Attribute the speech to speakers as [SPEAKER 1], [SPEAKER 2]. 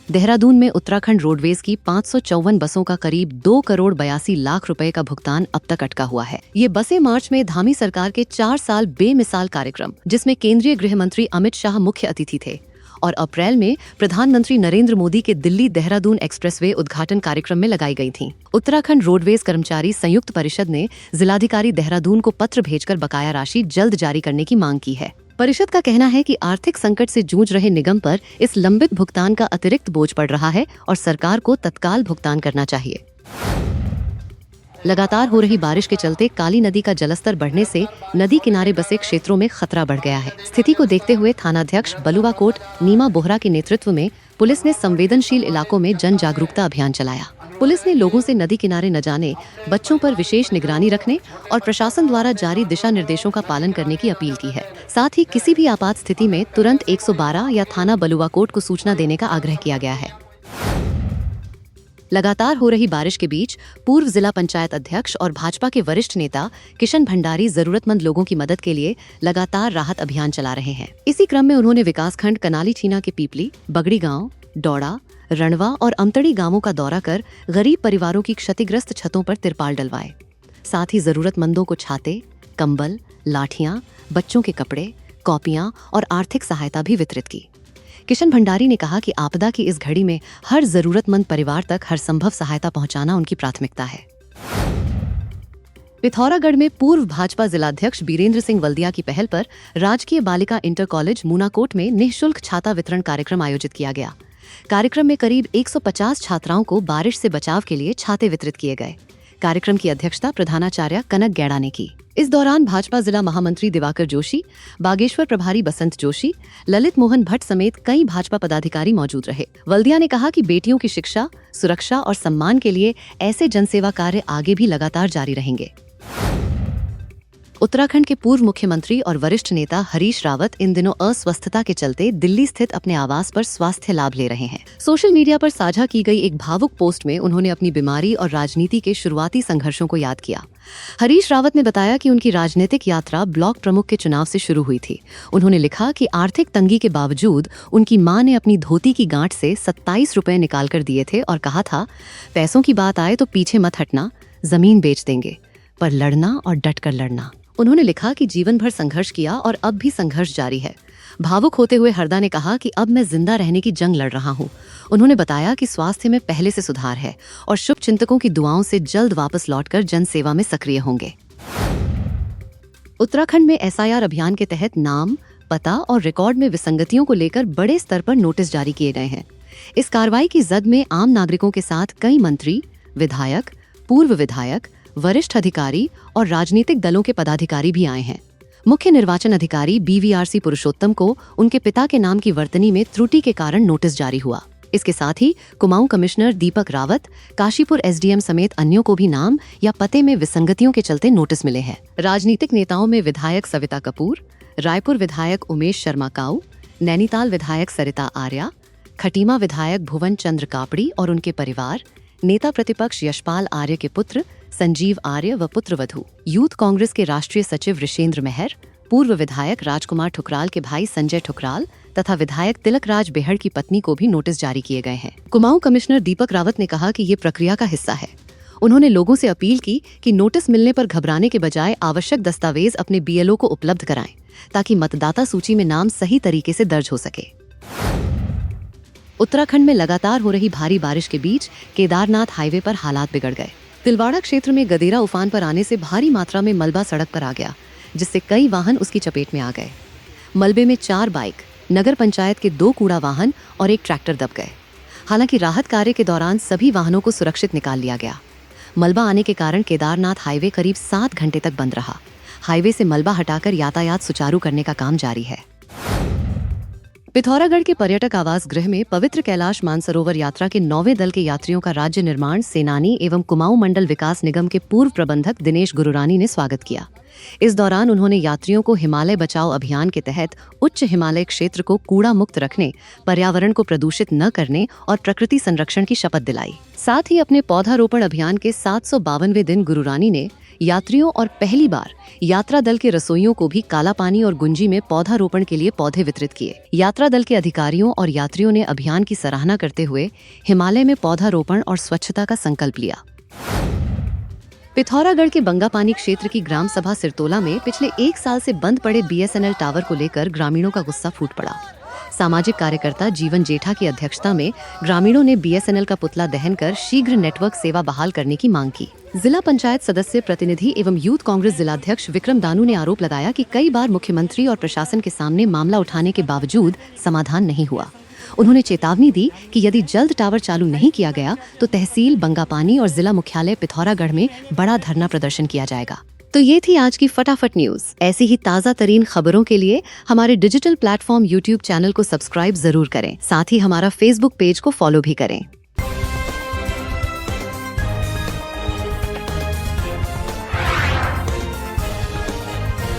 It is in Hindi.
[SPEAKER 1] देहरादून में उत्तराखंड रोडवेज की 554 बसों का करीब 2 करोड़ 82 लाख रुपए का भुगतान अब तक अटका हुआ है। ये बसें मार्च में धामी सरकार के 4 साल बेमिसाल कार्यक्रम, जिसमें केंद्रीय गृह मंत्री अमित शाह मुख्य अतिथि थे, और अप्रैल में प्रधानमंत्री नरेंद्र मोदी के दिल्ली देहरादून एक्सप्रेसवे उद्घाटन कार्यक्रम में लगाई गई थीं। उत्तराखंड रोडवेज कर्मचारी संयुक्त परिषद ने जिलाधिकारी देहरादून को पत्र भेजकर बकाया राशि जल्द जारी करने की मांग की है। परिषद का कहना है कि आर्थिक संकट से जूझ रहे निगम पर इस लंबित भुगतान का अतिरिक्त बोझ पड़ रहा है और सरकार को तत्काल भुगतान करना चाहिए। लगातार हो रही बारिश के चलते काली नदी का जलस्तर बढ़ने से नदी किनारे बसे क्षेत्रों में खतरा बढ़ गया है। स्थिति को देखते हुए थानाध्यक्ष बलुआकोट नीमा बोहरा के नेतृत्व में पुलिस ने संवेदनशील इलाकों में जन जागरूकता अभियान चलाया। पुलिस ने लोगों से नदी किनारे न जाने, बच्चों पर विशेष निगरानी रखने और प्रशासन द्वारा जारी दिशा निर्देशों का पालन करने की अपील की है। साथ ही किसी भी आपात स्थिति में तुरंत 112 या थाना बलुआकोट को सूचना देने का आग्रह किया गया है। लगातार हो रही बारिश के बीच पूर्व जिला पंचायत अध्यक्ष और भाजपा के वरिष्ठ नेता किशन भंडारी जरूरतमंद लोगों की मदद के लिए लगातार राहत अभियान चला रहे हैं। इसी क्रम में उन्होंने विकासखंड कनाली छीना के पीपली, बगड़ी गांव, डौड़ा, रणवा और अमतड़ी गांवों का दौरा कर गरीब परिवारों की क्षतिग्रस्त छतों पर तिरपाल डलवाए। साथ ही जरूरतमंदों को छाते, कंबल, लाठियां, बच्चों के कपड़े, कॉपियां और आर्थिक सहायता भी वितरित की। किशन भंडारी ने कहा कि आपदा की इस घड़ी में हर जरूरतमंद परिवार तक हर संभव सहायता पहुंचाना उनकी प्राथमिकता है। पिथौरागढ़ में पूर्व भाजपा जिलाध्यक्ष बीरेंद्र सिंह वल्दिया की पहल पर राजकीय बालिका इंटर कॉलेज मूनाकोट में निःशुल्क छाता वितरण कार्यक्रम आयोजित किया गया। कार्यक्रम में करीब 150 छात्राओं को बारिश से बचाव के लिए छाते वितरित किए गए। कार्यक्रम की अध्यक्षता प्रधानाचार्य कनक गैड़ा ने की। इस दौरान भाजपा जिला महामंत्री दिवाकर जोशी, बागेश्वर प्रभारी बसंत जोशी, ललित मोहन भट्ट समेत कई भाजपा पदाधिकारी मौजूद रहे। वल्दिया ने कहा कि बेटियों की शिक्षा, सुरक्षा और सम्मान के लिए ऐसे जनसेवा कार्य आगे भी लगातार जारी रहेंगे। उत्तराखंड के पूर्व मुख्यमंत्री और वरिष्ठ नेता हरीश रावत इन दिनों अस्वस्थता के चलते दिल्ली स्थित अपने आवास पर स्वास्थ्य लाभ ले रहे हैं। सोशल मीडिया पर साझा की गई एक भावुक पोस्ट में उन्होंने अपनी बीमारी और राजनीति के शुरुआती संघर्षों को याद किया। हरीश रावत ने बताया कि उनकी राजनीतिक यात्रा ब्लॉक प्रमुख के चुनाव से शुरू हुई थी। उन्होंने लिखा कि आर्थिक तंगी के बावजूद उनकी मां ने अपनी धोती की गांठ से 27 रुपए निकाल कर दिए थे और कहा था, पैसों की बात आए तो पीछे मत हटना, जमीन बेच देंगे, पर लड़ना और डट कर लड़ना। उन्होंने लिखा कि जीवन भर संघर्ष किया और अब भी संघर्ष जारी है। भावुक होते हुए हरदा ने कहा कि अब मैं जिंदा रहने की जंग लड़ रहा हूँ। उन्होंने बताया कि स्वास्थ्य में पहले से सुधार है और शुभ चिंतकों की दुआओं से जल्द वापस लौटकर जन सेवा में सक्रिय होंगे। उत्तराखंड में SIR अभियान के तहत नाम, पता और रिकॉर्ड में विसंगतियों को लेकर बड़े स्तर पर नोटिस जारी किए गए हैं। इस कार्रवाई की जद में आम नागरिकों के साथ कई मंत्री, विधायक, पूर्व विधायक, वरिष्ठ अधिकारी और राजनीतिक दलों के पदाधिकारी भी आए हैं। मुख्य निर्वाचन अधिकारी BVRC पुरुषोत्तम को उनके पिता के नाम की वर्तनी में त्रुटि के कारण नोटिस जारी हुआ। इसके साथ ही कुमाऊं कमिश्नर दीपक रावत, काशीपुर SDM समेत अन्यों को भी नाम या पते में विसंगतियों के चलते नोटिस मिले हैं। राजनीतिक नेताओं में विधायक सविता कपूर, रायपुर विधायक उमेश शर्मा काऊ, नैनीताल विधायक सरिता आर्या, खटीमा विधायक भुवन चंद्र कापड़ी और उनके परिवार, नेता प्रतिपक्ष यशपाल आर्य के पुत्र संजीव आर्य व पुत्रवधू, यूथ कांग्रेस के राष्ट्रीय सचिव ऋषेंद्र मेहर, पूर्व विधायक राजकुमार ठुकराल के भाई संजय ठुकराल तथा विधायक तिलकराज बेहड़ की पत्नी को भी नोटिस जारी किए गए हैं। कुमाऊं कमिश्नर दीपक रावत ने कहा कि ये प्रक्रिया का हिस्सा है। उन्होंने लोगों से अपील की कि नोटिस मिलने पर घबराने के बजाय आवश्यक दस्तावेज अपने BLO को उपलब्ध कराएं, ताकि मतदाता सूची में नाम सही तरीके से दर्ज हो सके। उत्तराखंड में लगातार हो रही भारी बारिश के बीच केदारनाथ हाईवे पर हालात बिगड़ गए। तिलवाड़ा क्षेत्र में गदेरा उफान पर आने से भारी मात्रा में मलबा सड़क पर आ गया, जिससे कई वाहन उसकी चपेट में आ गए। मलबे में 4 बाइक, नगर पंचायत के 2 कूड़ा वाहन और 1 ट्रैक्टर दब गए। हालांकि राहत कार्य के दौरान सभी वाहनों को सुरक्षित निकाल लिया गया। मलबा आने के कारण केदारनाथ हाईवे करीब 7 घंटे तक बंद रहा। हाईवे से मलबा हटाकर यातायात सुचारू करने का काम जारी है। पिथौरागढ़ के पर्यटक आवास गृह में पवित्र कैलाश मानसरोवर यात्रा के 9वें दल के यात्रियों का राज्य निर्माण सेनानी एवं कुमाऊं मंडल विकास निगम के पूर्व प्रबंधक दिनेश गुरुरानी ने स्वागत किया। इस दौरान उन्होंने यात्रियों को हिमालय बचाओ अभियान के तहत उच्च हिमालय क्षेत्र को कूड़ा मुक्त रखने, पर्यावरण को प्रदूषित न करने और प्रकृति संरक्षण की शपथ दिलाई। साथ ही अपने पौधारोपण अभियान के 752वें दिन गुरुरानी ने यात्रियों और पहली बार यात्रा दल के रसोइयों को भी कालापानी और गुंजी में पौधारोपण के लिए पौधे वितरित किए। यात्रा दल के अधिकारियों और यात्रियों ने अभियान की सराहना करते हुए हिमालय में पौधारोपण और स्वच्छता का संकल्प लिया। पिथौरागढ़ के बंगापानी क्षेत्र की ग्राम सभा सिरतोला में पिछले 1 साल से बंद पड़े बीएसएनएल टावर को लेकर ग्रामीणों का गुस्सा फूट पड़ा। सामाजिक कार्यकर्ता जीवन जेठा की अध्यक्षता में ग्रामीणों ने बीएसएनएल का पुतला दहन कर शीघ्र नेटवर्क सेवा बहाल करने की मांग की। जिला पंचायत सदस्य प्रतिनिधि एवं यूथ कांग्रेस जिलाध्यक्ष विक्रम दानू ने आरोप लगाया कि कई बार मुख्यमंत्री और प्रशासन के सामने मामला उठाने के बावजूद समाधान नहीं हुआ। उन्होंने चेतावनी दी कि यदि जल्द टावर चालू नहीं किया गया तो तहसील बंगापानी और जिला मुख्यालय पिथौरागढ़ में बड़ा धरना प्रदर्शन किया जाएगा। तो ये थी आज की फटाफट न्यूज। ऐसी ही ताज़ा तरीन खबरों के लिए हमारे डिजिटल प्लेटफॉर्म यूट्यूब चैनल को सब्सक्राइब जरूर करें। साथ ही हमारा फेसबुक पेज को फॉलो भी करें।